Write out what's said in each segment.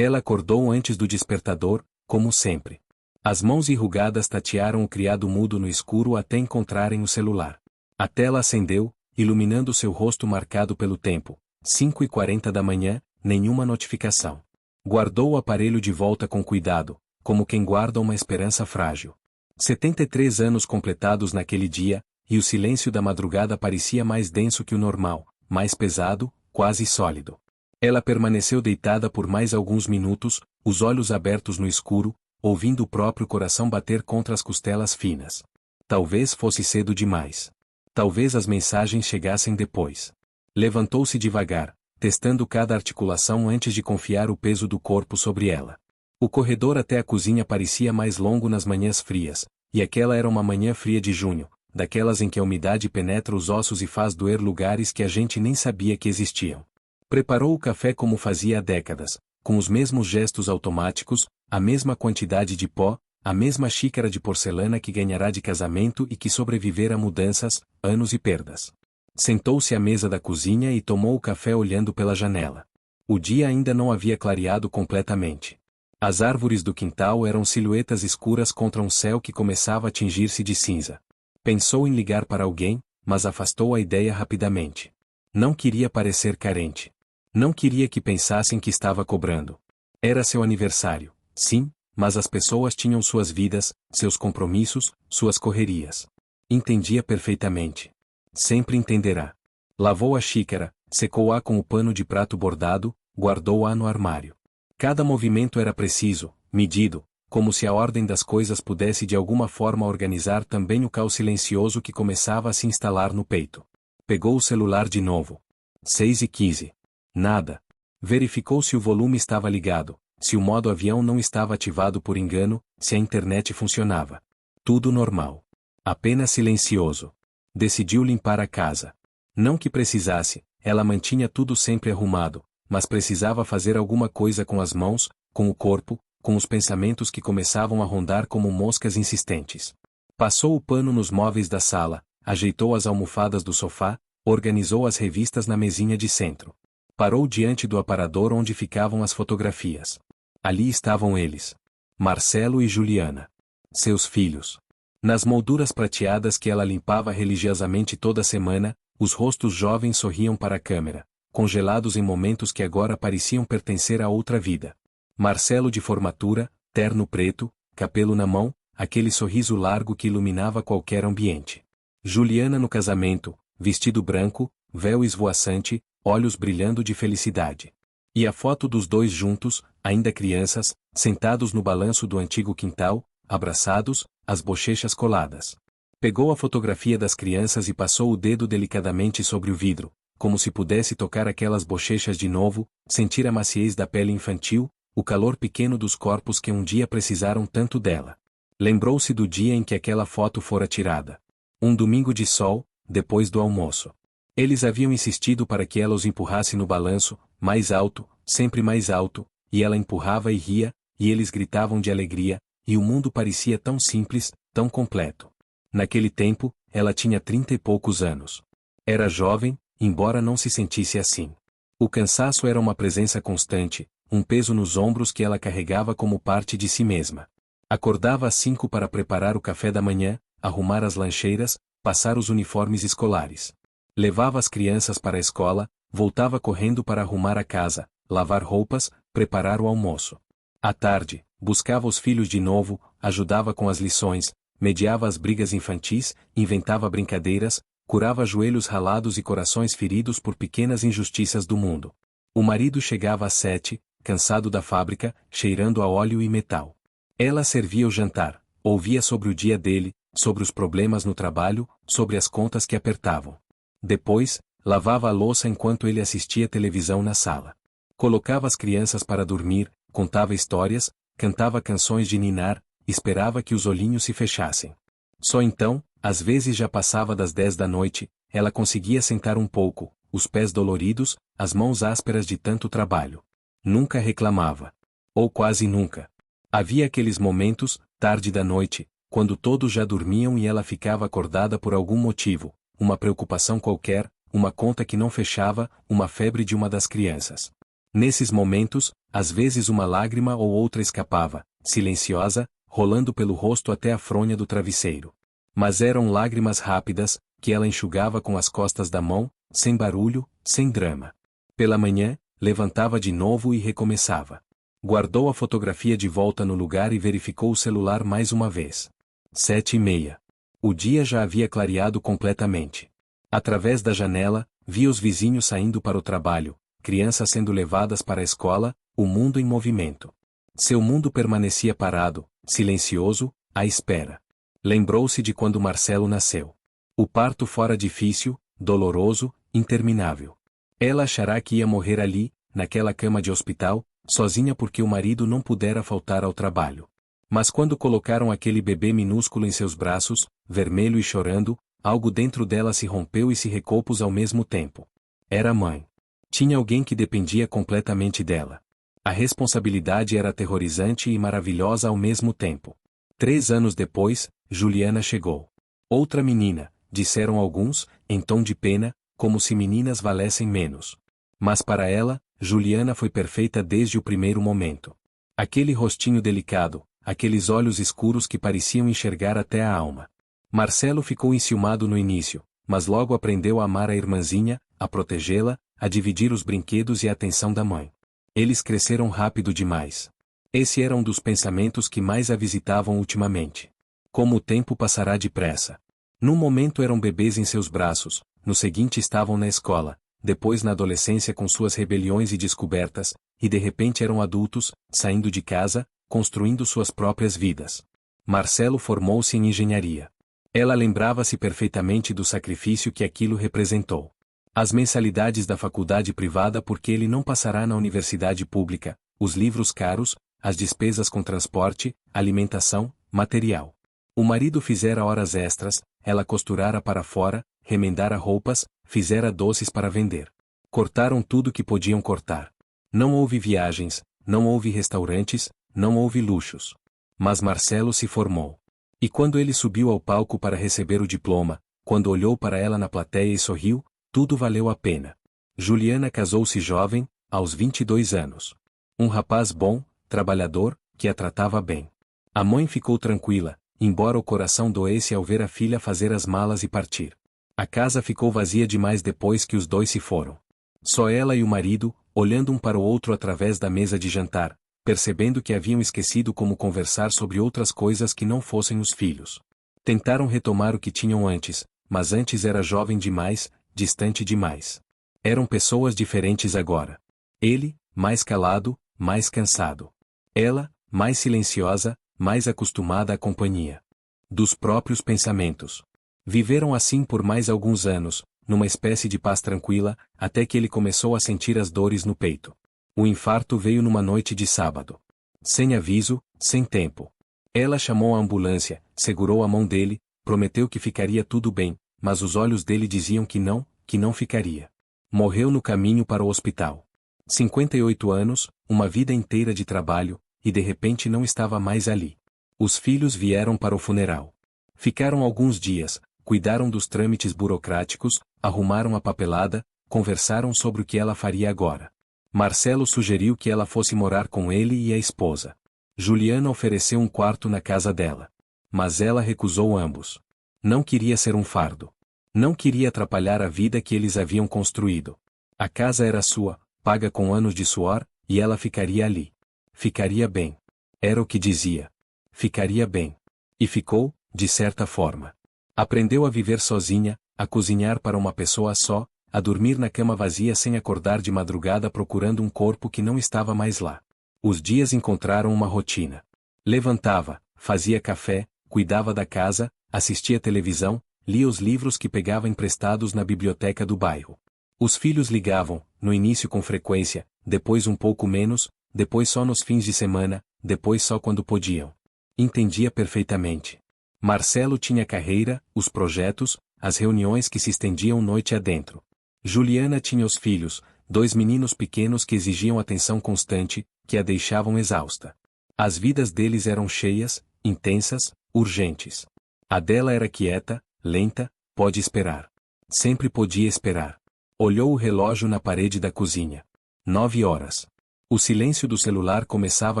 Ela acordou antes do despertador, como sempre. As mãos enrugadas tatearam o criado mudo no escuro até encontrarem o celular. A tela acendeu, iluminando seu rosto marcado pelo tempo. 5h40 da manhã, nenhuma notificação. Guardou o aparelho de volta com cuidado, como quem guarda uma esperança frágil. 73 anos completados naquele dia, e o silêncio da madrugada parecia mais denso que o normal, mais pesado, quase sólido. Ela permaneceu deitada por mais alguns minutos, os olhos abertos no escuro, ouvindo o próprio coração bater contra as costelas finas. Talvez fosse cedo demais. Talvez as mensagens chegassem depois. Levantou-se devagar, testando cada articulação antes de confiar o peso do corpo sobre ela. O corredor até a cozinha parecia mais longo nas manhãs frias, e aquela era uma manhã fria de junho, daquelas em que a umidade penetra os ossos e faz doer lugares que a gente nem sabia que existiam. Preparou o café como fazia há décadas, com os mesmos gestos automáticos, a mesma quantidade de pó, a mesma xícara de porcelana que ganhará de casamento e que sobreviver a mudanças, anos e perdas. Sentou-se à mesa da cozinha e tomou o café olhando pela janela. O dia ainda não havia clareado completamente. As árvores do quintal eram silhuetas escuras contra um céu que começava a tingir-se de cinza. Pensou em ligar para alguém, mas afastou a ideia rapidamente. Não queria parecer carente. Não queria que pensassem que estava cobrando. Era seu aniversário, sim, mas as pessoas tinham suas vidas, seus compromissos, suas correrias. Entendia perfeitamente. Sempre entenderá. Lavou a xícara, secou-a com o pano de prato bordado, guardou-a no armário. Cada movimento era preciso, medido, como se a ordem das coisas pudesse de alguma forma organizar também o caos silencioso que começava a se instalar no peito. Pegou o celular de novo. 6h15. Nada. Verificou se o volume estava ligado, se o modo avião não estava ativado por engano, se a internet funcionava. Tudo normal. Apenas silencioso. Decidiu limpar a casa. Não que precisasse, ela mantinha tudo sempre arrumado, mas precisava fazer alguma coisa com as mãos, com o corpo, com os pensamentos que começavam a rondar como moscas insistentes. Passou o pano nos móveis da sala, ajeitou as almofadas do sofá, organizou as revistas na mesinha de centro. Parou diante do aparador onde ficavam as fotografias. Ali estavam eles. Marcelo e Juliana. Seus filhos. Nas molduras prateadas que ela limpava religiosamente toda semana, os rostos jovens sorriam para a câmera, congelados em momentos que agora pareciam pertencer a outra vida. Marcelo de formatura, terno preto, capelo na mão, aquele sorriso largo que iluminava qualquer ambiente. Juliana no casamento, vestido branco, véu esvoaçante, olhos brilhando de felicidade. E a foto dos dois juntos, ainda crianças, sentados no balanço do antigo quintal, abraçados, as bochechas coladas. Pegou a fotografia das crianças e passou o dedo delicadamente sobre o vidro, como se pudesse tocar aquelas bochechas de novo, sentir a maciez da pele infantil, o calor pequeno dos corpos que um dia precisaram tanto dela. Lembrou-se do dia em que aquela foto fora tirada. Um domingo de sol, depois do almoço. Eles haviam insistido para que ela os empurrasse no balanço, mais alto, sempre mais alto, e ela empurrava e ria, e eles gritavam de alegria, e o mundo parecia tão simples, tão completo. Naquele tempo, ela tinha 30 e poucos anos. Era jovem, embora não se sentisse assim. O cansaço era uma presença constante, um peso nos ombros que ela carregava como parte de si mesma. Acordava às 5 para preparar o café da manhã, arrumar as lancheiras, passar os uniformes escolares. Levava as crianças para a escola, voltava correndo para arrumar a casa, lavar roupas, preparar o almoço. À tarde, buscava os filhos de novo, ajudava com as lições, mediava as brigas infantis, inventava brincadeiras, curava joelhos ralados e corações feridos por pequenas injustiças do mundo. O marido chegava às 7, cansado da fábrica, cheirando a óleo e metal. Ela servia o jantar, ouvia sobre o dia dele, sobre os problemas no trabalho, sobre as contas que apertavam. Depois, lavava a louça enquanto ele assistia televisão na sala. Colocava as crianças para dormir, contava histórias, cantava canções de ninar, esperava que os olhinhos se fechassem. Só então, às vezes já passava das 10 da noite, ela conseguia sentar um pouco, os pés doloridos, as mãos ásperas de tanto trabalho. Nunca reclamava. Ou quase nunca. Havia aqueles momentos, tarde da noite, quando todos já dormiam e ela ficava acordada por algum motivo, uma preocupação qualquer, uma conta que não fechava, uma febre de uma das crianças. Nesses momentos, às vezes uma lágrima ou outra escapava, silenciosa, rolando pelo rosto até a fronha do travesseiro. Mas eram lágrimas rápidas, que ela enxugava com as costas da mão, sem barulho, sem drama. Pela manhã, levantava de novo e recomeçava. Guardou a fotografia de volta no lugar e verificou o celular mais uma vez. 7:30. O dia já havia clareado completamente. Através da janela, via os vizinhos saindo para o trabalho, crianças sendo levadas para a escola, o mundo em movimento. Seu mundo permanecia parado, silencioso, à espera. Lembrou-se de quando Marcelo nasceu. O parto fora difícil, doloroso, interminável. Ela achará que ia morrer ali, naquela cama de hospital, sozinha porque o marido não pudera faltar ao trabalho. Mas quando colocaram aquele bebê minúsculo em seus braços, vermelho e chorando, algo dentro dela se rompeu e se recompôs ao mesmo tempo. Era mãe. Tinha alguém que dependia completamente dela. A responsabilidade era aterrorizante e maravilhosa ao mesmo tempo. 3 anos depois, Juliana chegou. Outra menina, disseram alguns, em tom de pena, como se meninas valessem menos. Mas para ela, Juliana foi perfeita desde o primeiro momento. Aquele rostinho delicado, aqueles olhos escuros que pareciam enxergar até a alma. Marcelo ficou enciumado no início, mas logo aprendeu a amar a irmãzinha, a protegê-la, a dividir os brinquedos e a atenção da mãe. Eles cresceram rápido demais. Esse era um dos pensamentos que mais a visitavam ultimamente. Como o tempo passará depressa. Num momento eram bebês em seus braços, no seguinte estavam na escola, depois na adolescência com suas rebeliões e descobertas, e de repente eram adultos, saindo de casa, construindo suas próprias vidas. Marcelo formou-se em engenharia. Ela lembrava-se perfeitamente do sacrifício que aquilo representou. As mensalidades da faculdade privada porque ele não passará na universidade pública, os livros caros, as despesas com transporte, alimentação, material. O marido fizera horas extras, ela costurara para fora, remendara roupas, fizera doces para vender. Cortaram tudo que podiam cortar. Não houve viagens, não houve restaurantes, não houve luxos. Mas Marcelo se formou. E quando ele subiu ao palco para receber o diploma, quando olhou para ela na plateia e sorriu, tudo valeu a pena. Juliana casou-se jovem, aos 22 anos. Um rapaz bom, trabalhador, que a tratava bem. A mãe ficou tranquila, embora o coração doesse ao ver a filha fazer as malas e partir. A casa ficou vazia demais depois que os dois se foram. Só ela e o marido, olhando um para o outro através da mesa de jantar, percebendo que haviam esquecido como conversar sobre outras coisas que não fossem os filhos. Tentaram retomar o que tinham antes, mas antes era jovem demais, distante demais. Eram pessoas diferentes agora. Ele, mais calado, mais cansado. Ela, mais silenciosa, mais acostumada à companhia dos próprios pensamentos. Viveram assim por mais alguns anos, numa espécie de paz tranquila, até que ele começou a sentir as dores no peito. O infarto veio numa noite de sábado. Sem aviso, sem tempo. Ela chamou a ambulância, segurou a mão dele, prometeu que ficaria tudo bem, mas os olhos dele diziam que não ficaria. Morreu no caminho para o hospital. 58 anos, uma vida inteira de trabalho, e de repente não estava mais ali. Os filhos vieram para o funeral. Ficaram alguns dias, cuidaram dos trâmites burocráticos, arrumaram a papelada, conversaram sobre o que ela faria agora. Marcelo sugeriu que ela fosse morar com ele e a esposa. Juliana ofereceu um quarto na casa dela. Mas ela recusou ambos. Não queria ser um fardo. Não queria atrapalhar a vida que eles haviam construído. A casa era sua, paga com anos de suor, e ela ficaria ali. Ficaria bem. Era o que dizia. Ficaria bem. E ficou, de certa forma. Aprendeu a viver sozinha, a cozinhar para uma pessoa só, a dormir na cama vazia sem acordar de madrugada procurando um corpo que não estava mais lá. Os dias encontraram uma rotina. Levantava, fazia café, cuidava da casa, assistia televisão, lia os livros que pegava emprestados na biblioteca do bairro. Os filhos ligavam, no início com frequência, depois um pouco menos, depois só nos fins de semana, depois só quando podiam. Entendia perfeitamente. Marcelo tinha carreira, os projetos, as reuniões que se estendiam noite adentro. Juliana tinha os filhos, 2 meninos pequenos que exigiam atenção constante, que a deixavam exausta. As vidas deles eram cheias, intensas, urgentes. A dela era quieta, lenta, pode esperar. Sempre podia esperar. Olhou o relógio na parede da cozinha. 9 horas. O silêncio do celular começava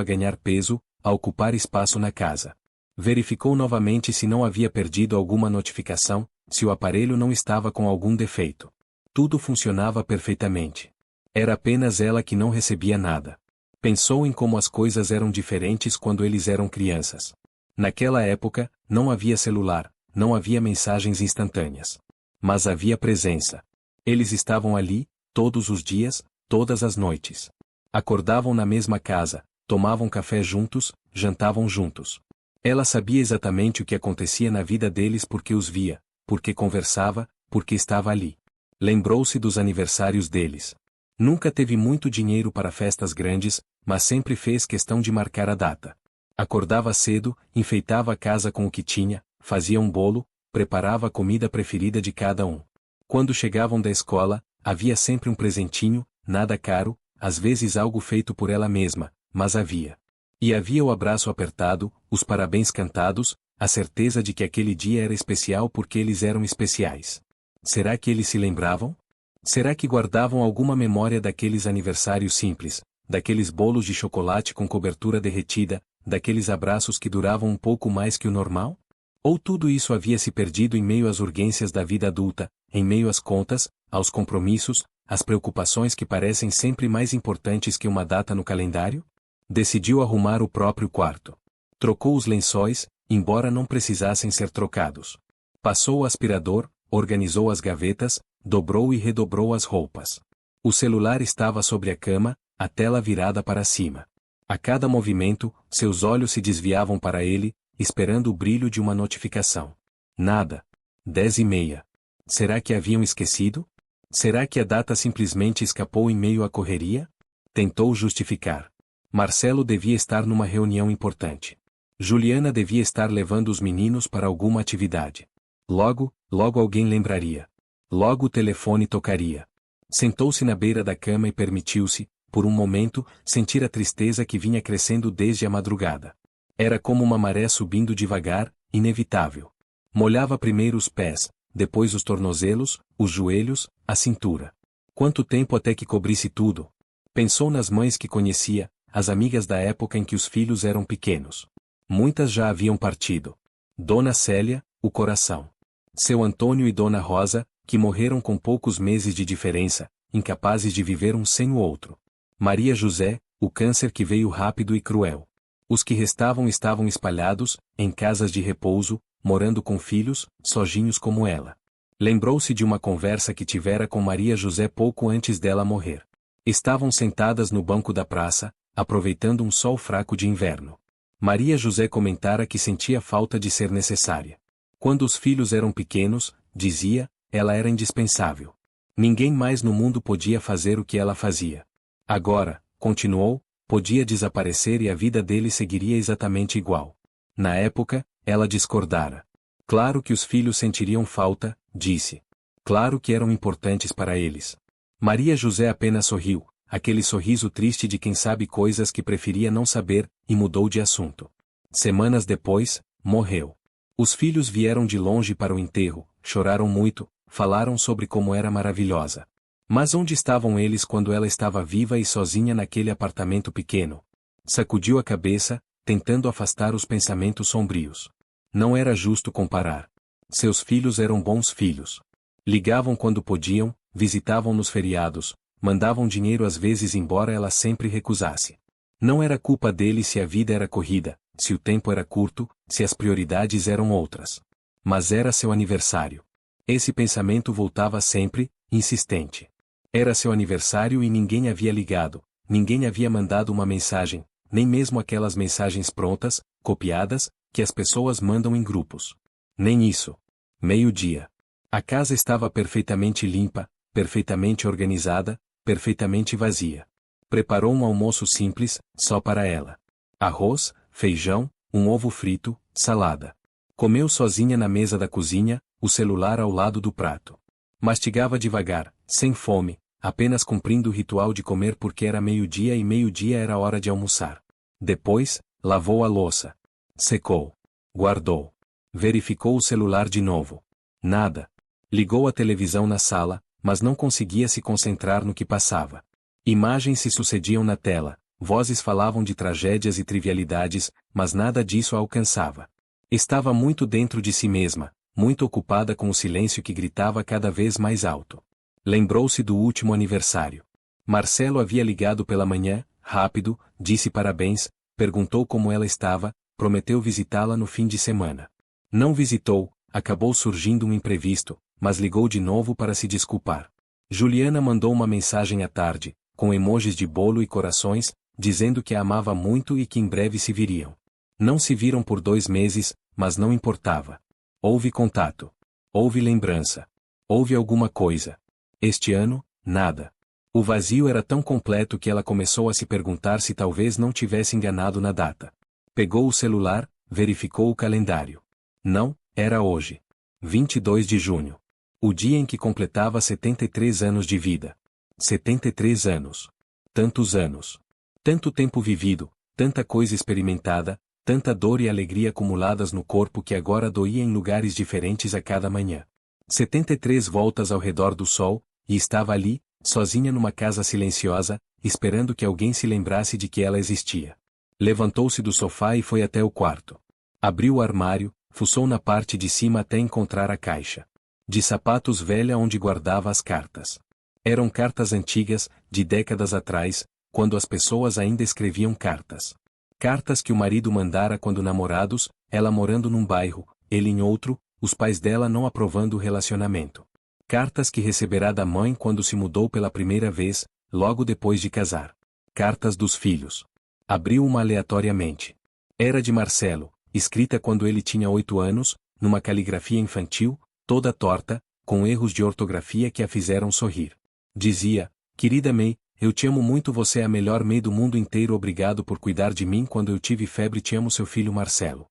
a ganhar peso, a ocupar espaço na casa. Verificou novamente se não havia perdido alguma notificação, se o aparelho não estava com algum defeito. Tudo funcionava perfeitamente. Era apenas ela que não recebia nada. Pensou em como as coisas eram diferentes quando eles eram crianças. Naquela época, não havia celular, não havia mensagens instantâneas. Mas havia presença. Eles estavam ali, todos os dias, todas as noites. Acordavam na mesma casa, tomavam café juntos, jantavam juntos. Ela sabia exatamente o que acontecia na vida deles porque os via, porque conversava, porque estava ali. Lembrou-se dos aniversários deles. Nunca teve muito dinheiro para festas grandes, mas sempre fez questão de marcar a data. Acordava cedo, enfeitava a casa com o que tinha, fazia um bolo, preparava a comida preferida de cada um. Quando chegavam da escola, havia sempre um presentinho, nada caro, às vezes algo feito por ela mesma, mas havia. E havia o abraço apertado, os parabéns cantados, a certeza de que aquele dia era especial porque eles eram especiais. Será que eles se lembravam? Será que guardavam alguma memória daqueles aniversários simples, daqueles bolos de chocolate com cobertura derretida, daqueles abraços que duravam um pouco mais que o normal? Ou tudo isso havia se perdido em meio às urgências da vida adulta, em meio às contas, aos compromissos, às preocupações que parecem sempre mais importantes que uma data no calendário? Decidiu arrumar o próprio quarto. Trocou os lençóis, embora não precisassem ser trocados. Passou o aspirador, organizou as gavetas, dobrou e redobrou as roupas. O celular estava sobre a cama, a tela virada para cima. A cada movimento, seus olhos se desviavam para ele, esperando o brilho de uma notificação. Nada. 10h30. Será que haviam esquecido? Será que a data simplesmente escapou em meio à correria? Tentou justificar. Marcelo devia estar numa reunião importante. Juliana devia estar levando os meninos para alguma atividade. Logo alguém lembraria. Logo o telefone tocaria. Sentou-se na beira da cama e permitiu-se, por um momento, sentir a tristeza que vinha crescendo desde a madrugada. Era como uma maré subindo devagar, inevitável. Molhava primeiro os pés, depois os tornozelos, os joelhos, a cintura. Quanto tempo até que cobrisse tudo? Pensou nas mães que conhecia, as amigas da época em que os filhos eram pequenos. Muitas já haviam partido. Dona Célia, o coração. Seu Antônio e Dona Rosa, que morreram com poucos meses de diferença, incapazes de viver um sem o outro. Maria José, o câncer que veio rápido e cruel. Os que restavam estavam espalhados, em casas de repouso, morando com filhos, sozinhos como ela. Lembrou-se de uma conversa que tivera com Maria José pouco antes dela morrer. Estavam sentadas no banco da praça, aproveitando um sol fraco de inverno. Maria José comentara que sentia falta de ser necessária. Quando os filhos eram pequenos, dizia, ela era indispensável. Ninguém mais no mundo podia fazer o que ela fazia. Agora, continuou, podia desaparecer e a vida dele seguiria exatamente igual. Na época, ela discordara. Claro que os filhos sentiriam falta, disse. Claro que eram importantes para eles. Maria José apenas sorriu, aquele sorriso triste de quem sabe coisas que preferia não saber, e mudou de assunto. Semanas depois, morreu. Os filhos vieram de longe para o enterro, choraram muito, falaram sobre como era maravilhosa. Mas onde estavam eles quando ela estava viva e sozinha naquele apartamento pequeno? Sacudiu a cabeça, tentando afastar os pensamentos sombrios. Não era justo comparar. Seus filhos eram bons filhos. Ligavam quando podiam, visitavam nos feriados, mandavam dinheiro às vezes embora ela sempre recusasse. Não era culpa dele se a vida era corrida, se o tempo era curto, se as prioridades eram outras. Mas era seu aniversário. Esse pensamento voltava sempre, insistente. Era seu aniversário e ninguém havia ligado, ninguém havia mandado uma mensagem, nem mesmo aquelas mensagens prontas, copiadas, que as pessoas mandam em grupos. Nem isso. 12h. A casa estava perfeitamente limpa, perfeitamente organizada, perfeitamente vazia. Preparou um almoço simples, só para ela. Arroz, feijão, um ovo frito, salada. Comeu sozinha na mesa da cozinha, o celular ao lado do prato. Mastigava devagar, sem fome, apenas cumprindo o ritual de comer porque era meio-dia e meio-dia era hora de almoçar. Depois, lavou a louça. Secou. Guardou. Verificou o celular de novo. Nada. Ligou a televisão na sala, mas não conseguia se concentrar no que passava. Imagens se sucediam na tela, vozes falavam de tragédias e trivialidades, mas nada disso a alcançava. Estava muito dentro de si mesma, muito ocupada com o silêncio que gritava cada vez mais alto. Lembrou-se do último aniversário. Marcelo havia ligado pela manhã, rápido, disse parabéns, perguntou como ela estava, prometeu visitá-la no fim de semana. Não visitou, acabou surgindo um imprevisto, mas ligou de novo para se desculpar. Juliana mandou uma mensagem à tarde, com emojis de bolo e corações, dizendo que a amava muito e que em breve se viriam. Não se viram por 2 meses, mas não importava. Houve contato. Houve lembrança. Houve alguma coisa. Este ano, nada. O vazio era tão completo que ela começou a se perguntar se talvez não tivesse enganado na data. Pegou o celular, verificou o calendário. Não, era hoje. 22 de junho. O dia em que completava 73 anos de vida. 73 anos. Tantos anos. Tanto tempo vivido, tanta coisa experimentada, tanta dor e alegria acumuladas no corpo que agora doía em lugares diferentes a cada manhã. 73 voltas ao redor do sol, e estava ali, sozinha numa casa silenciosa, esperando que alguém se lembrasse de que ela existia. Levantou-se do sofá e foi até o quarto. Abriu o armário, fuçou na parte de cima até encontrar a caixa de sapatos velha onde guardava as cartas. Eram cartas antigas, de décadas atrás, quando as pessoas ainda escreviam cartas. Cartas que o marido mandara quando namorados, ela morando num bairro, ele em outro, os pais dela não aprovando o relacionamento. Cartas que receberá da mãe quando se mudou pela primeira vez, logo depois de casar. Cartas dos filhos. Abriu uma aleatoriamente. Era de Marcelo, escrita quando ele tinha 8 anos, numa caligrafia infantil, toda torta, com erros de ortografia que a fizeram sorrir. Dizia: querida May, eu te amo muito, você é a melhor May do mundo inteiro, obrigado por cuidar de mim quando eu tive febre, te amo, seu filho Marcelo.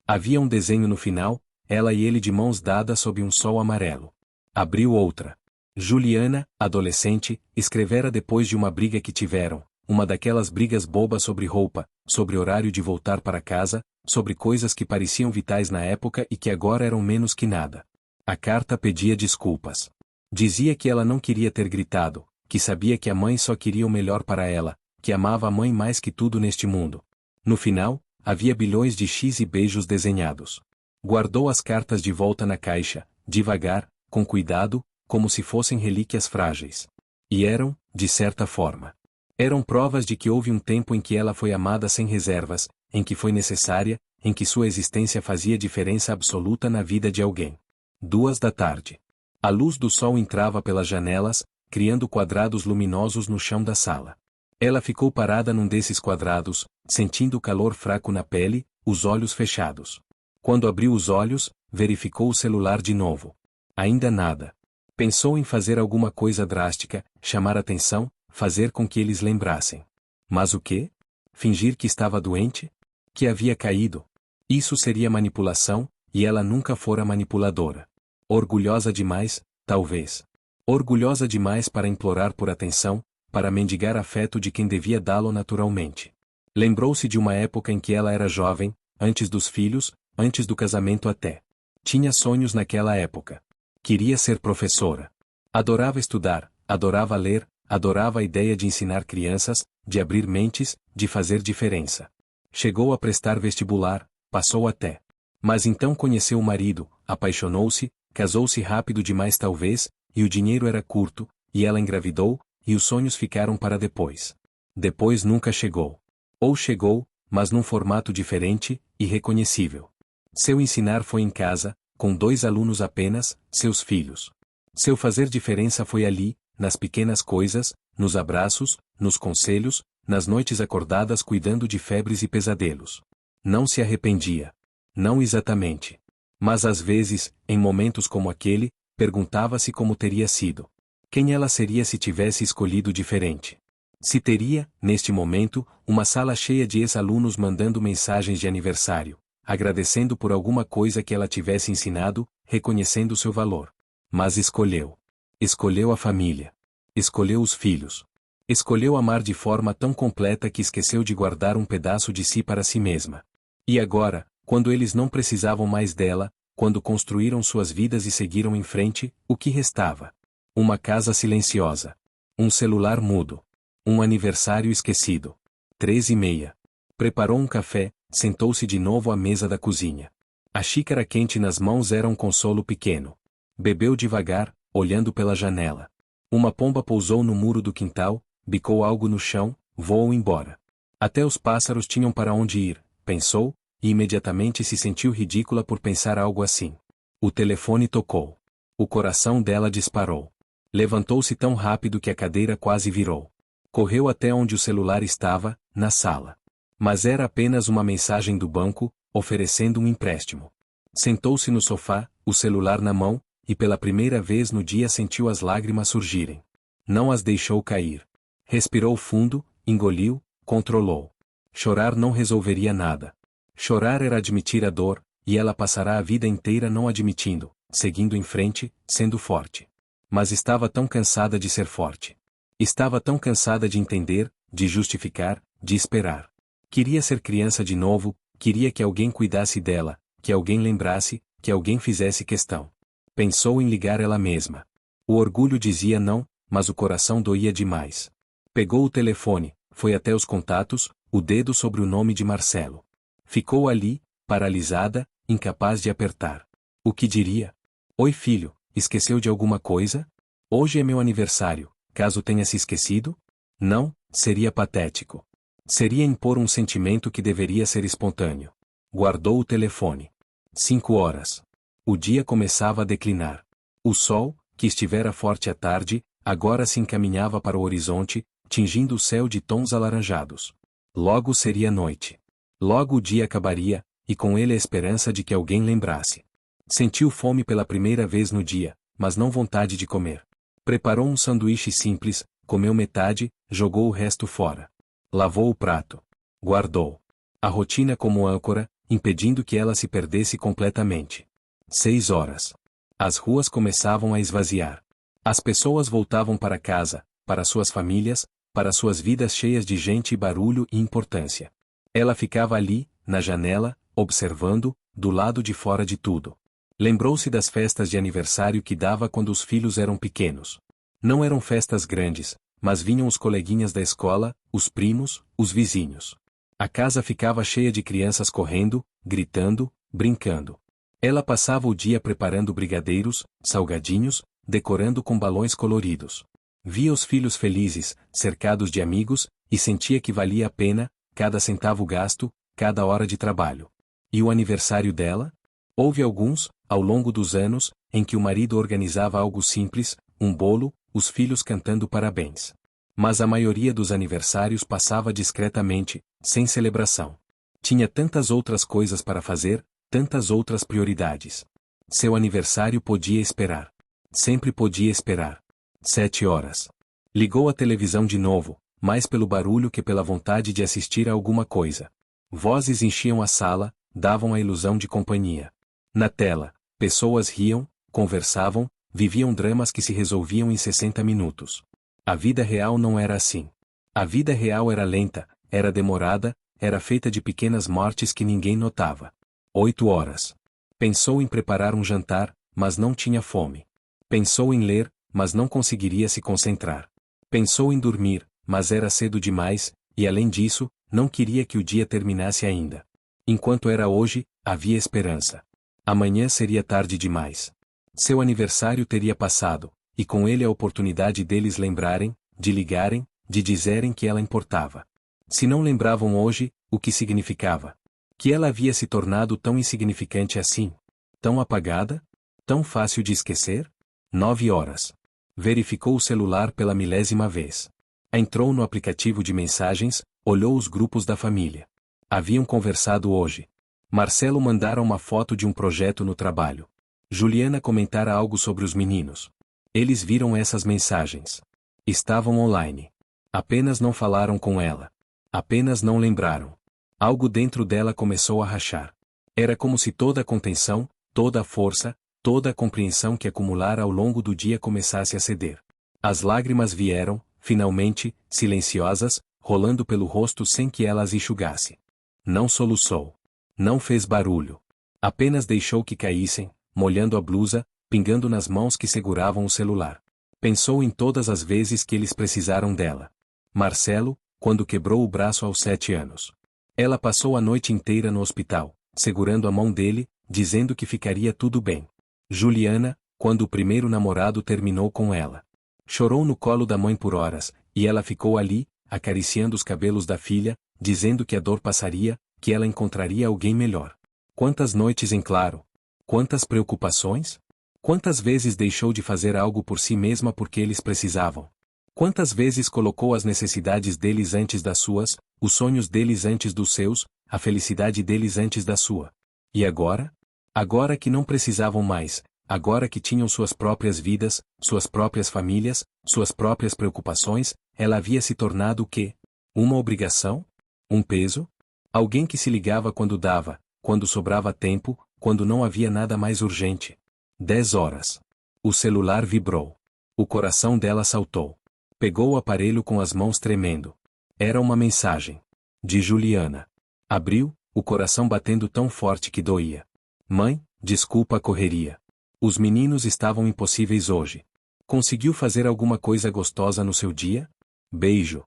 Havia um desenho no final, ela e ele de mãos dadas sob um sol amarelo. Abriu outra. Juliana, adolescente, escrevera depois de uma briga que tiveram, uma daquelas brigas bobas sobre roupa, sobre horário de voltar para casa, sobre coisas que pareciam vitais na época e que agora eram menos que nada. A carta pedia desculpas. Dizia que ela não queria ter gritado, que sabia que a mãe só queria o melhor para ela, que amava a mãe mais que tudo neste mundo. No final, havia bilhões de X e beijos desenhados. Guardou as cartas de volta na caixa, devagar, com cuidado, como se fossem relíquias frágeis. E eram, de certa forma. Eram provas de que houve um tempo em que ela foi amada sem reservas, em que foi necessária, em que sua existência fazia diferença absoluta na vida de alguém. 2 da tarde. A luz do sol entrava pelas janelas, criando quadrados luminosos no chão da sala. Ela ficou parada num desses quadrados, sentindo o calor fraco na pele, os olhos fechados. Quando abriu os olhos, verificou o celular de novo. Ainda nada. Pensou em fazer alguma coisa drástica, chamar atenção, fazer com que eles lembrassem. Mas o quê? Fingir que estava doente? Que havia caído? Isso seria manipulação, e ela nunca fora manipuladora. Orgulhosa demais, talvez. Orgulhosa demais para implorar por atenção, para mendigar afeto de quem devia dá-lo naturalmente. Lembrou-se de uma época em que ela era jovem, antes dos filhos, antes do casamento até. Tinha sonhos naquela época. Queria ser professora. Adorava estudar, adorava ler, adorava a ideia de ensinar crianças, de abrir mentes, de fazer diferença. Chegou a prestar vestibular, passou até. Mas então conheceu o marido, apaixonou-se, casou-se rápido demais talvez, e o dinheiro era curto, e ela engravidou, e os sonhos ficaram para depois. Depois nunca chegou. Ou chegou, mas num formato diferente, irreconhecível. Seu ensinar foi em casa, com 2 alunos apenas, seus filhos. Seu fazer diferença foi ali, nas pequenas coisas, nos abraços, nos conselhos, nas noites acordadas cuidando de febres e pesadelos. Não se arrependia. Não exatamente. Mas às vezes, em momentos como aquele, perguntava-se como teria sido. Quem ela seria se tivesse escolhido diferente? Se teria, neste momento, uma sala cheia de ex-alunos mandando mensagens de aniversário, agradecendo por alguma coisa que ela tivesse ensinado, reconhecendo seu valor. Mas escolheu. Escolheu a família. Escolheu os filhos. Escolheu amar de forma tão completa que esqueceu de guardar um pedaço de si para si mesma. E agora, quando eles não precisavam mais dela, quando construíram suas vidas e seguiram em frente, o que restava? Uma casa silenciosa. Um celular mudo. Um aniversário esquecido. 3h30. Preparou um café, sentou-se de novo à mesa da cozinha. A xícara quente nas mãos era um consolo pequeno. Bebeu devagar, olhando pela janela. Uma pomba pousou no muro do quintal, bicou algo no chão, voou embora. Até os pássaros tinham para onde ir, pensou, e imediatamente se sentiu ridícula por pensar algo assim. O telefone tocou. O coração dela disparou. Levantou-se tão rápido que a cadeira quase virou. Correu até onde o celular estava, na sala. Mas era apenas uma mensagem do banco, oferecendo um empréstimo. Sentou-se no sofá, o celular na mão, e pela primeira vez no dia sentiu as lágrimas surgirem. Não as deixou cair. Respirou fundo, engoliu, controlou. Chorar não resolveria nada. Chorar era admitir a dor, e ela passará a vida inteira não admitindo, seguindo em frente, sendo forte. Mas estava tão cansada de ser forte. Estava tão cansada de entender, de justificar, de esperar. Queria ser criança de novo, queria que alguém cuidasse dela, que alguém lembrasse, que alguém fizesse questão. Pensou em ligar ela mesma. O orgulho dizia não, mas o coração doía demais. Pegou o telefone, foi até os contatos, o dedo sobre o nome de Marcelo. Ficou ali, paralisada, incapaz de apertar. O que diria? Oi filho, esqueceu de alguma coisa? Hoje é meu aniversário, caso tenha se esquecido? Não, seria patético. Seria impor um sentimento que deveria ser espontâneo. Guardou o telefone. 5h. O dia começava a declinar. O sol, que estivera forte à tarde, agora se encaminhava para o horizonte, tingindo o céu de tons alaranjados. Logo seria noite. Logo o dia acabaria, e com ele a esperança de que alguém lembrasse. Sentiu fome pela primeira vez no dia, mas não vontade de comer. Preparou um sanduíche simples, comeu metade, jogou o resto fora. Lavou o prato. Guardou. A rotina como âncora, impedindo que ela se perdesse completamente. 6h. As ruas começavam a esvaziar. As pessoas voltavam para casa, para suas famílias, para suas vidas cheias de gente e barulho e importância. Ela ficava ali, na janela, observando, do lado de fora de tudo. Lembrou-se das festas de aniversário que dava quando os filhos eram pequenos. Não eram festas grandes, mas vinham os coleguinhas da escola, os primos, os vizinhos. A casa ficava cheia de crianças correndo, gritando, brincando. Ela passava o dia preparando brigadeiros, salgadinhos, decorando com balões coloridos. Via os filhos felizes, cercados de amigos, e sentia que valia a pena, cada centavo gasto, cada hora de trabalho. E o aniversário dela? Houve alguns, ao longo dos anos, em que o marido organizava algo simples, um bolo, os filhos cantando parabéns. Mas a maioria dos aniversários passava discretamente, sem celebração. Tinha tantas outras coisas para fazer, tantas outras prioridades. Seu aniversário podia esperar. Sempre podia esperar. 7h. Ligou a televisão de novo, mais pelo barulho que pela vontade de assistir a alguma coisa. Vozes enchiam a sala, davam a ilusão de companhia. Na tela, pessoas riam, conversavam, viviam dramas que se resolviam em 60 minutos. A vida real não era assim. A vida real era lenta, era demorada, era feita de pequenas mortes que ninguém notava. 8h. Pensou em preparar um jantar, mas não tinha fome. Pensou em ler, mas não conseguiria se concentrar. Pensou em dormir, mas era cedo demais, e além disso, não queria que o dia terminasse ainda. Enquanto era hoje, havia esperança. Amanhã seria tarde demais. Seu aniversário teria passado, e com ele a oportunidade deles lembrarem, de ligarem, de dizerem que ela importava. Se não lembravam hoje, o que significava? Que ela havia se tornado tão insignificante assim? Tão apagada? Tão fácil de esquecer? 9h. Verificou o celular pela milésima vez. Entrou no aplicativo de mensagens, olhou os grupos da família. Haviam conversado hoje. Marcelo mandara uma foto de um projeto no trabalho. Juliana comentara algo sobre os meninos. Eles viram essas mensagens. Estavam online. Apenas não falaram com ela. Apenas não lembraram. Algo dentro dela começou a rachar. Era como se toda a contenção, toda a força, toda a compreensão que acumulara ao longo do dia começasse a ceder. As lágrimas vieram, finalmente, silenciosas, rolando pelo rosto sem que ela as enxugasse. Não soluçou. Não fez barulho. Apenas deixou que caíssem, molhando a blusa, pingando nas mãos que seguravam o celular. Pensou em todas as vezes que eles precisaram dela. Marcelo, quando quebrou o braço aos 7 anos. Ela passou a noite inteira no hospital, segurando a mão dele, dizendo que ficaria tudo bem. Juliana, quando o primeiro namorado terminou com ela. Chorou no colo da mãe por horas, e ela ficou ali, acariciando os cabelos da filha, dizendo que a dor passaria, que ela encontraria alguém melhor. Quantas noites em claro! Quantas preocupações? Quantas vezes deixou de fazer algo por si mesma porque eles precisavam? Quantas vezes colocou as necessidades deles antes das suas, os sonhos deles antes dos seus, a felicidade deles antes da sua? E agora? Agora que não precisavam mais, agora que tinham suas próprias vidas, suas próprias famílias, suas próprias preocupações, ela havia se tornado o quê? Uma obrigação? Um peso? Alguém que se ligava quando dava, quando sobrava tempo, quando não havia nada mais urgente. 10 horas. O celular vibrou. O coração dela saltou. Pegou o aparelho com as mãos tremendo. Era uma mensagem. De Juliana. Abriu, o coração batendo tão forte que doía. Mãe, desculpa a correria. Os meninos estavam impossíveis hoje. Conseguiu fazer alguma coisa gostosa no seu dia? Beijo.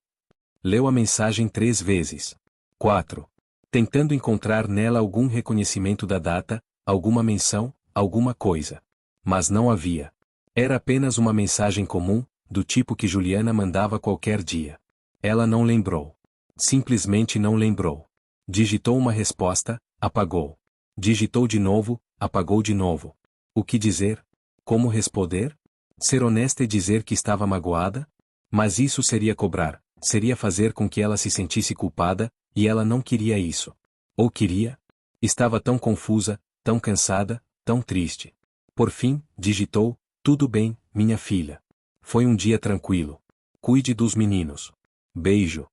Leu a mensagem 3 vezes. 4. Tentando encontrar nela algum reconhecimento da data, alguma menção, alguma coisa. Mas não havia. Era apenas uma mensagem comum, do tipo que Juliana mandava qualquer dia. Ela não lembrou. Simplesmente não lembrou. Digitou uma resposta, apagou. Digitou de novo, apagou de novo. O que dizer? Como responder? Ser honesta e dizer que estava magoada? Mas isso seria cobrar, seria fazer com que ela se sentisse culpada, e ela não queria isso. Ou queria? Estava tão confusa, tão cansada, tão triste. Por fim, digitou: tudo bem, minha filha. Foi um dia tranquilo. Cuide dos meninos. Beijo.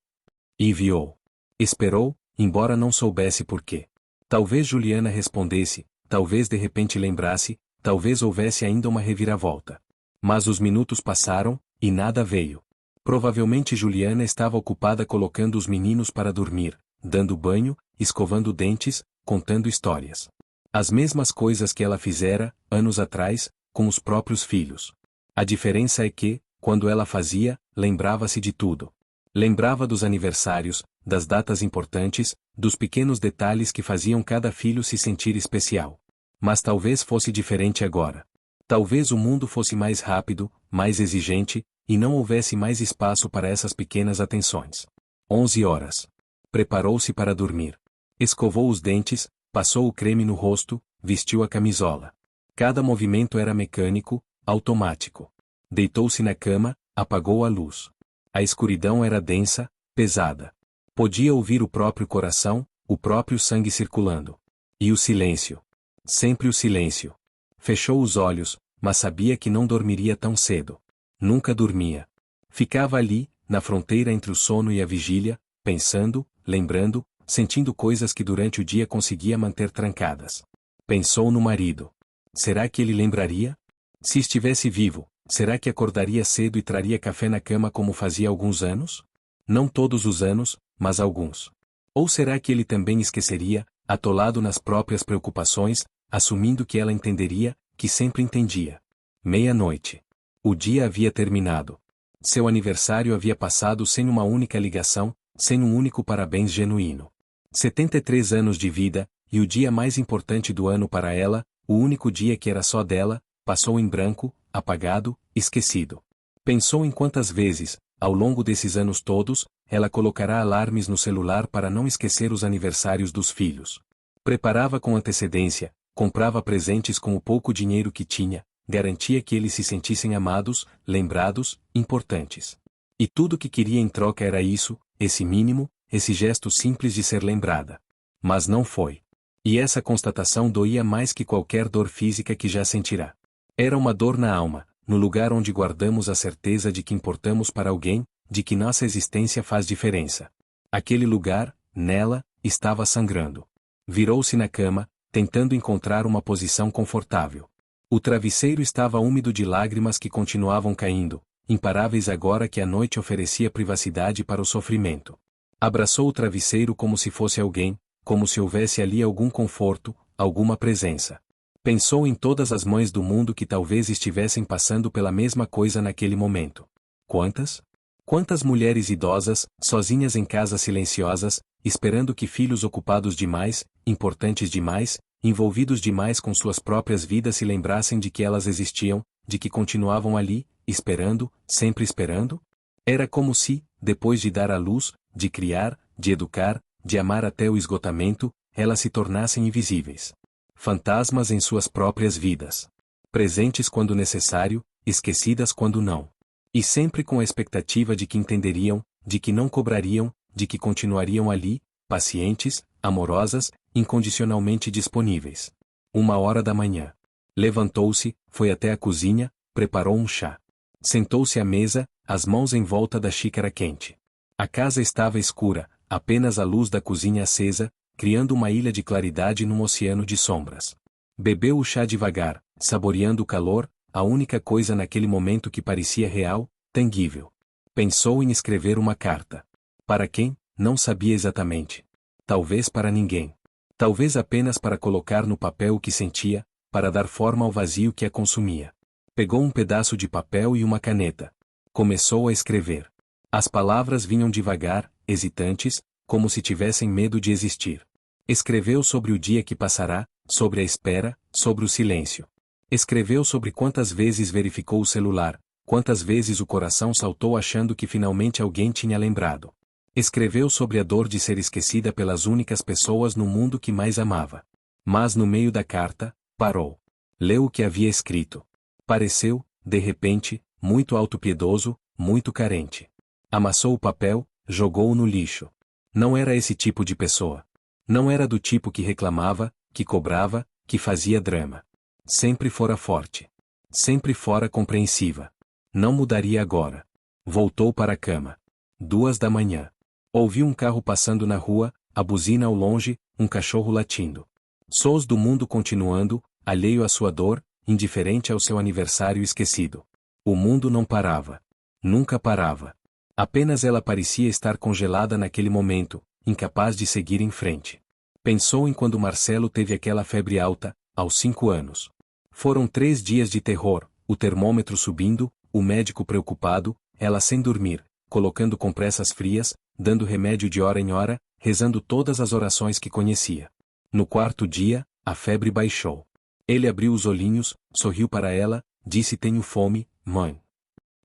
Enviou. Esperou, embora não soubesse por quê. Talvez Juliana respondesse, talvez de repente lembrasse, talvez houvesse ainda uma reviravolta. Mas os minutos passaram, e nada veio. Provavelmente Juliana estava ocupada colocando os meninos para dormir, dando banho, escovando dentes, contando histórias. As mesmas coisas que ela fizera, anos atrás, com os próprios filhos. A diferença é que, quando ela fazia, lembrava-se de tudo. Lembrava dos aniversários, das datas importantes, dos pequenos detalhes que faziam cada filho se sentir especial. Mas talvez fosse diferente agora. Talvez o mundo fosse mais rápido, mais exigente, e não houvesse mais espaço para essas pequenas atenções. 11 horas. Preparou-se para dormir. Escovou os dentes, passou o creme no rosto, vestiu a camisola. Cada movimento era mecânico, automático. Deitou-se na cama, apagou a luz. A escuridão era densa, pesada. Podia ouvir o próprio coração, o próprio sangue circulando. E o silêncio. Sempre o silêncio. Fechou os olhos, mas sabia que não dormiria tão cedo. Nunca dormia. Ficava ali, na fronteira entre o sono e a vigília, pensando, lembrando, sentindo coisas que durante o dia conseguia manter trancadas. Pensou no marido. Será que ele lembraria? Se estivesse vivo, será que acordaria cedo e traria café na cama como fazia há alguns anos? Não todos os anos, mas alguns. Ou será que ele também esqueceria, atolado nas próprias preocupações, assumindo que ela entenderia, que sempre entendia? 00:00. O dia havia terminado. Seu aniversário havia passado sem uma única ligação, sem um único parabéns genuíno. 73 anos de vida, e o dia mais importante do ano para ela, o único dia que era só dela, passou em branco, apagado, esquecido. Pensou em quantas vezes, ao longo desses anos todos, ela colocará alarmes no celular para não esquecer os aniversários dos filhos. Preparava com antecedência, comprava presentes com o pouco dinheiro que tinha, garantia que eles se sentissem amados, lembrados, importantes. E tudo que queria em troca era isso, esse mínimo, esse gesto simples de ser lembrada. Mas não foi. E essa constatação doía mais que qualquer dor física que já sentirá. Era uma dor na alma, no lugar onde guardamos a certeza de que importamos para alguém, de que nossa existência faz diferença. Aquele lugar, nela, estava sangrando. Virou-se na cama, tentando encontrar uma posição confortável. O travesseiro estava úmido de lágrimas que continuavam caindo, imparáveis agora que a noite oferecia privacidade para o sofrimento. Abraçou o travesseiro como se fosse alguém, como se houvesse ali algum conforto, alguma presença. Pensou em todas as mães do mundo que talvez estivessem passando pela mesma coisa naquele momento. Quantas? Quantas mulheres idosas, sozinhas em casas silenciosas, esperando que filhos ocupados demais, importantes demais, envolvidos demais com suas próprias vidas se lembrassem de que elas existiam, de que continuavam ali, esperando, sempre esperando? Era como se, depois de dar à luz, de criar, de educar, de amar até o esgotamento, elas se tornassem invisíveis. Fantasmas em suas próprias vidas. Presentes quando necessário, esquecidas quando não. E sempre com a expectativa de que entenderiam, de que não cobrariam, de que continuariam ali, pacientes, amorosas, incondicionalmente disponíveis. 1 hora da manhã. Levantou-se, foi até a cozinha, preparou um chá. Sentou-se à mesa, as mãos em volta da xícara quente. A casa estava escura, apenas a luz da cozinha acesa, criando uma ilha de claridade num oceano de sombras. Bebeu o chá devagar, saboreando o calor, a única coisa naquele momento que parecia real, tangível. Pensou em escrever uma carta. Para quem? Não sabia exatamente. Talvez para ninguém. Talvez apenas para colocar no papel o que sentia, para dar forma ao vazio que a consumia. Pegou um pedaço de papel e uma caneta. Começou a escrever. As palavras vinham devagar, hesitantes, como se tivessem medo de existir. Escreveu sobre o dia que passará, sobre a espera, sobre o silêncio. Escreveu sobre quantas vezes verificou o celular, quantas vezes o coração saltou achando que finalmente alguém tinha lembrado. Escreveu sobre a dor de ser esquecida pelas únicas pessoas no mundo que mais amava. Mas no meio da carta, parou. Leu o que havia escrito. Pareceu, de repente, muito autopiedoso, muito carente. Amassou o papel, jogou-o no lixo. Não era esse tipo de pessoa. Não era do tipo que reclamava, que cobrava, que fazia drama. Sempre fora forte. Sempre fora compreensiva. Não mudaria agora. Voltou para a cama. 2 da manhã. Ouviu um carro passando na rua, a buzina ao longe, um cachorro latindo. Sons do mundo continuando, alheio à sua dor, indiferente ao seu aniversário esquecido. O mundo não parava. Nunca parava. Apenas ela parecia estar congelada naquele momento, incapaz de seguir em frente. Pensou em quando Marcelo teve aquela febre alta, aos 5 anos. Foram 3 dias de terror, o termômetro subindo, o médico preocupado, ela sem dormir, colocando compressas frias, dando remédio de hora em hora, rezando todas as orações que conhecia. No 4º dia, a febre baixou. Ele abriu os olhinhos, sorriu para ela, disse: "Tenho fome, mãe."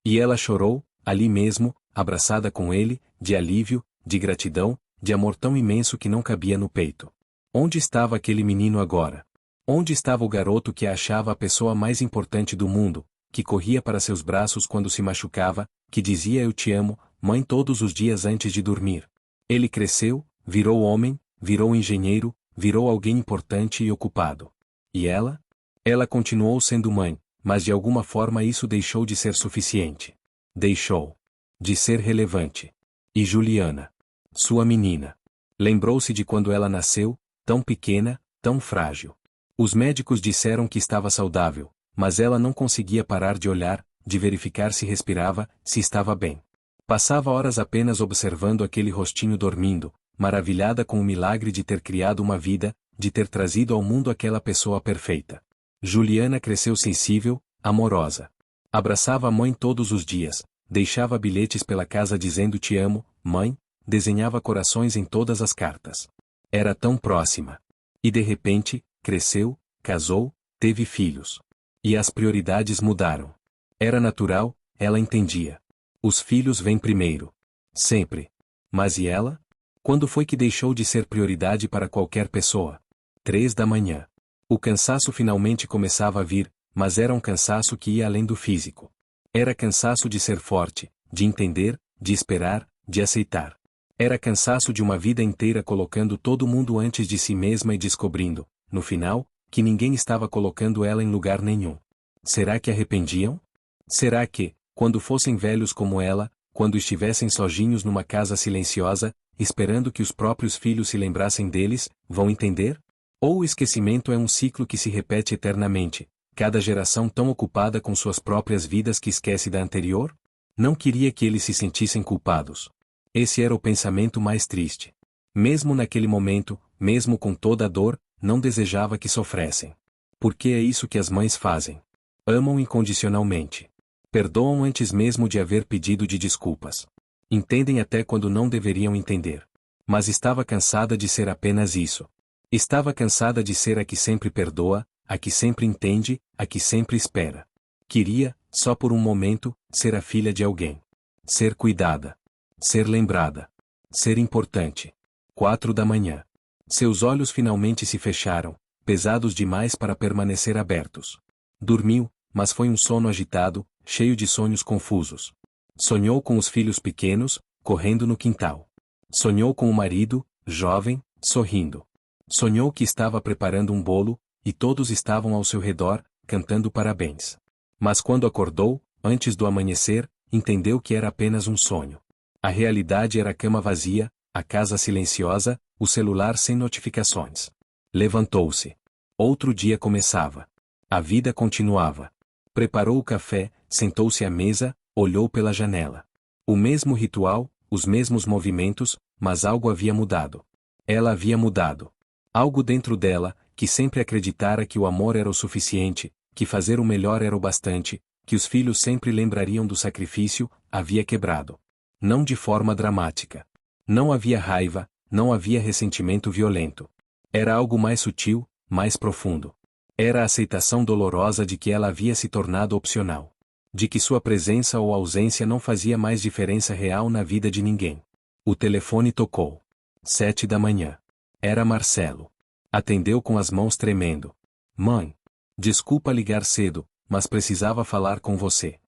E ela chorou, ali mesmo, abraçada com ele, de alívio, de gratidão, de amor tão imenso que não cabia no peito. Onde estava aquele menino agora? Onde estava o garoto que a achava a pessoa mais importante do mundo, que corria para seus braços quando se machucava, que dizia "eu te amo, mãe" todos os dias antes de dormir? Ele cresceu, virou homem, virou engenheiro, virou alguém importante e ocupado. E ela? Ela continuou sendo mãe, mas de alguma forma isso deixou de ser suficiente. Deixou de ser relevante. E Juliana? Sua menina. Lembrou-se de quando ela nasceu, tão pequena, tão frágil. Os médicos disseram que estava saudável, mas ela não conseguia parar de olhar, de verificar se respirava, se estava bem. Passava horas apenas observando aquele rostinho dormindo, maravilhada com o milagre de ter criado uma vida, de ter trazido ao mundo aquela pessoa perfeita. Juliana cresceu sensível, amorosa. Abraçava a mãe todos os dias, deixava bilhetes pela casa dizendo "te amo, mãe", desenhava corações em todas as cartas. Era tão próxima. E de repente, cresceu, casou, teve filhos. E as prioridades mudaram. Era natural, ela entendia. Os filhos vêm primeiro. Sempre. Mas e ela? Quando foi que deixou de ser prioridade para qualquer pessoa? 3 da manhã. O cansaço finalmente começava a vir, mas era um cansaço que ia além do físico. Era cansaço de ser forte, de entender, de esperar, de aceitar. Era cansaço de uma vida inteira colocando todo mundo antes de si mesma e descobrindo, no final, que ninguém estava colocando ela em lugar nenhum. Será que arrependiam? Será que, quando fossem velhos como ela, quando estivessem sozinhos numa casa silenciosa, esperando que os próprios filhos se lembrassem deles, vão entender? Ou o esquecimento é um ciclo que se repete eternamente, cada geração tão ocupada com suas próprias vidas que esquece da anterior? Não queria que eles se sentissem culpados. Esse era o pensamento mais triste. Mesmo naquele momento, mesmo com toda a dor, não desejava que sofressem. Porque é isso que as mães fazem. Amam incondicionalmente. Perdoam antes mesmo de haver pedido de desculpas. Entendem até quando não deveriam entender. Mas estava cansada de ser apenas isso. Estava cansada de ser a que sempre perdoa, a que sempre entende, a que sempre espera. Queria, só por um momento, ser a filha de alguém. Ser cuidada. Ser lembrada. Ser importante. 4 da manhã. Seus olhos finalmente se fecharam, pesados demais para permanecer abertos. Dormiu, mas foi um sono agitado, cheio de sonhos confusos. Sonhou com os filhos pequenos, correndo no quintal. Sonhou com o marido, jovem, sorrindo. Sonhou que estava preparando um bolo, e todos estavam ao seu redor, cantando parabéns. Mas quando acordou, antes do amanhecer, entendeu que era apenas um sonho. A realidade era a cama vazia, a casa silenciosa, o celular sem notificações. Levantou-se. Outro dia começava. A vida continuava. Preparou o café, sentou-se à mesa, olhou pela janela. O mesmo ritual, os mesmos movimentos, mas algo havia mudado. Ela havia mudado. Algo dentro dela, que sempre acreditara que o amor era o suficiente, que fazer o melhor era o bastante, que os filhos sempre lembrariam do sacrifício, havia quebrado. Não de forma dramática. Não havia raiva, não havia ressentimento violento. Era algo mais sutil, mais profundo. Era a aceitação dolorosa de que ela havia se tornado opcional. De que sua presença ou ausência não fazia mais diferença real na vida de ninguém. O telefone tocou. 7 da manhã. Era Marcelo. Atendeu com as mãos tremendo. Mãe. Desculpa ligar cedo, mas precisava falar com você.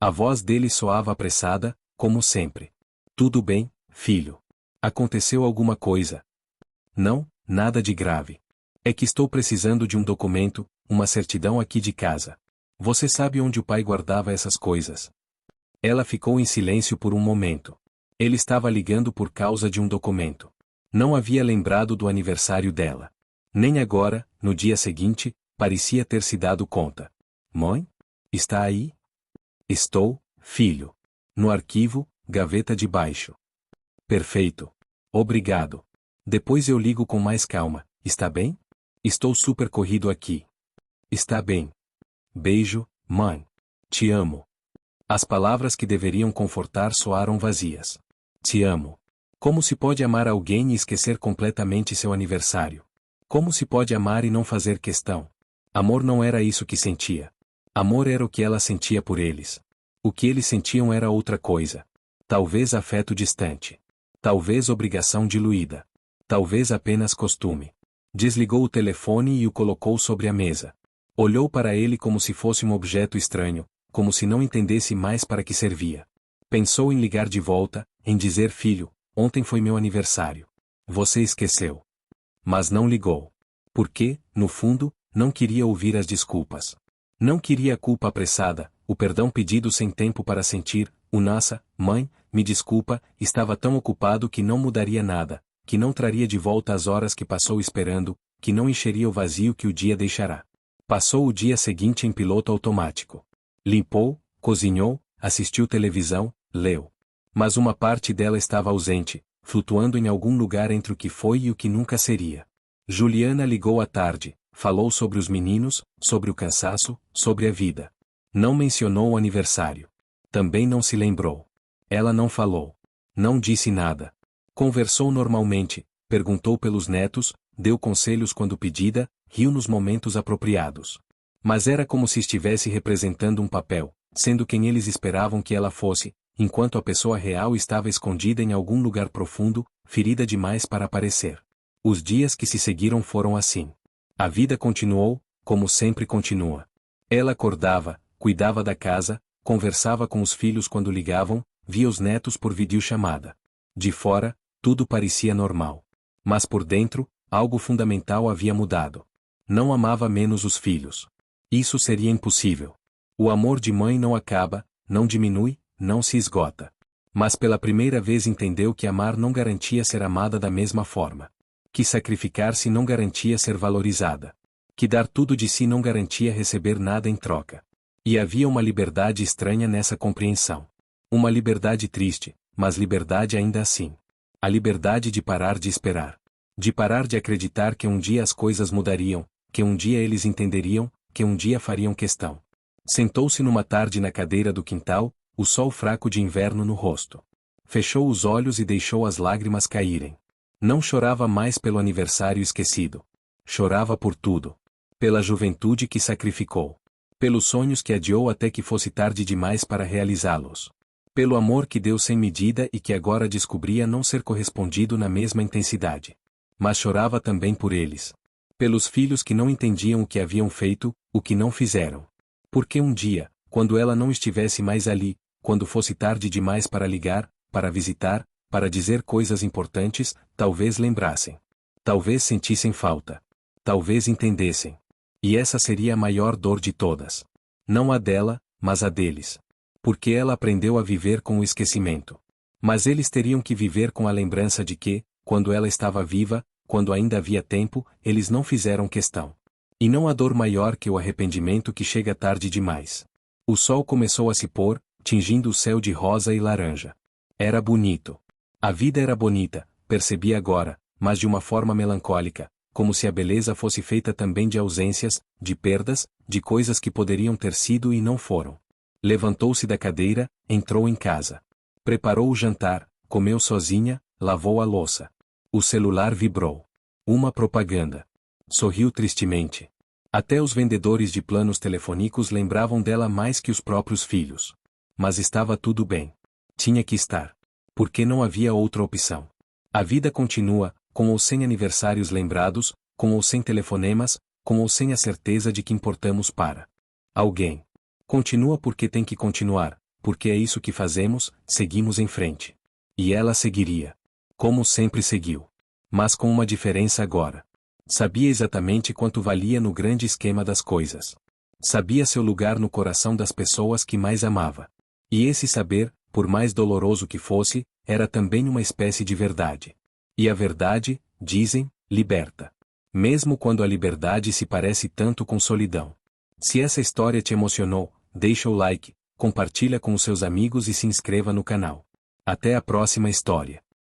A voz dele soava apressada, como sempre. Tudo bem, filho? Aconteceu alguma coisa? Não, nada de grave. É que estou precisando de um documento, uma certidão aqui de casa. Você sabe onde o pai guardava essas coisas? Ela ficou em silêncio por um momento. Ele estava ligando por causa de um documento. Não havia lembrado do aniversário dela. Nem agora, no dia seguinte, parecia ter se dado conta. Mãe? Está aí? Estou, filho. No arquivo, gaveta de baixo. Perfeito. Obrigado. Depois eu ligo com mais calma, está bem? Estou super corrido aqui. Está bem. Beijo, mãe. Te amo. As palavras que deveriam confortar soaram vazias. Te amo. Como se pode amar alguém e esquecer completamente seu aniversário? Como se pode amar e não fazer questão? Amor não era isso que sentia. Amor era o que ela sentia por eles. O que eles sentiam era outra coisa. Talvez afeto distante. Talvez obrigação diluída. Talvez apenas costume. Desligou o telefone e o colocou sobre a mesa. Olhou para ele como se fosse um objeto estranho, como se não entendesse mais para que servia. Pensou em ligar de volta, em dizer: filho, ontem foi meu aniversário. Você esqueceu. Mas não ligou. Porque, no fundo, não queria ouvir as desculpas. Não queria a culpa apressada, o perdão pedido sem tempo para sentir, o nossa, mãe, me desculpa, estava tão ocupado que não mudaria nada, que não traria de volta as horas que passou esperando, que não encheria o vazio que o dia deixará. Passou o dia seguinte em piloto automático. Limpou, cozinhou, assistiu televisão, leu. Mas uma parte dela estava ausente, flutuando em algum lugar entre o que foi e o que nunca seria. Juliana ligou à tarde, falou sobre os meninos, sobre o cansaço, sobre a vida. Não mencionou o aniversário. Também não se lembrou. Ela não falou. Não disse nada. Conversou normalmente, perguntou pelos netos, deu conselhos quando pedida, riu nos momentos apropriados. Mas era como se estivesse representando um papel, sendo quem eles esperavam que ela fosse, enquanto a pessoa real estava escondida em algum lugar profundo, ferida demais para aparecer. Os dias que se seguiram foram assim. A vida continuou, como sempre continua. Ela acordava, cuidava da casa, conversava com os filhos quando ligavam, via os netos por videochamada. De fora, tudo parecia normal. Mas por dentro, algo fundamental havia mudado. Não amava menos os filhos. Isso seria impossível. O amor de mãe não acaba, não diminui, não se esgota. Mas pela primeira vez entendeu que amar não garantia ser amada da mesma forma. Que sacrificar-se não garantia ser valorizada. Que dar tudo de si não garantia receber nada em troca. E havia uma liberdade estranha nessa compreensão. Uma liberdade triste, mas liberdade ainda assim. A liberdade de parar de esperar. De parar de acreditar que um dia as coisas mudariam, que um dia eles entenderiam, que um dia fariam questão. Sentou-se numa tarde na cadeira do quintal, o sol fraco de inverno no rosto. Fechou os olhos e deixou as lágrimas caírem. Não chorava mais pelo aniversário esquecido. Chorava por tudo. Pela juventude que sacrificou. Pelos sonhos que adiou até que fosse tarde demais para realizá-los. Pelo amor que deu sem medida e que agora descobria não ser correspondido na mesma intensidade. Mas chorava também por eles. Pelos filhos que não entendiam o que haviam feito, o que não fizeram. Porque um dia, quando ela não estivesse mais ali, quando fosse tarde demais para ligar, para visitar, para dizer coisas importantes, talvez lembrassem. Talvez sentissem falta. Talvez entendessem. E essa seria a maior dor de todas. Não a dela, mas a deles. Porque ela aprendeu a viver com o esquecimento. Mas eles teriam que viver com a lembrança de que, quando ela estava viva, quando ainda havia tempo, eles não fizeram questão. E não há dor maior que o arrependimento que chega tarde demais. O sol começou a se pôr, tingindo o céu de rosa e laranja. Era bonito. A vida era bonita, percebi agora, mas de uma forma melancólica, como se a beleza fosse feita também de ausências, de perdas, de coisas que poderiam ter sido e não foram. Levantou-se da cadeira, entrou em casa. Preparou o jantar, comeu sozinha, lavou a louça. O celular vibrou. Uma propaganda. Sorriu tristemente. Até os vendedores de planos telefônicos lembravam dela mais que os próprios filhos. Mas estava tudo bem. Tinha que estar. Porque não havia outra opção. A vida continua, com ou sem aniversários lembrados, com ou sem telefonemas, com ou sem a certeza de que importamos para alguém. Continua porque tem que continuar, porque é isso que fazemos, seguimos em frente. E ela seguiria. Como sempre seguiu. Mas com uma diferença agora. Sabia exatamente quanto valia no grande esquema das coisas. Sabia seu lugar no coração das pessoas que mais amava. E esse saber, por mais doloroso que fosse, era também uma espécie de verdade. E a verdade, dizem, liberta. Mesmo quando a liberdade se parece tanto com solidão. Se essa história te emocionou, deixa o like, compartilha com os seus amigos e se inscreva no canal. Até a próxima história.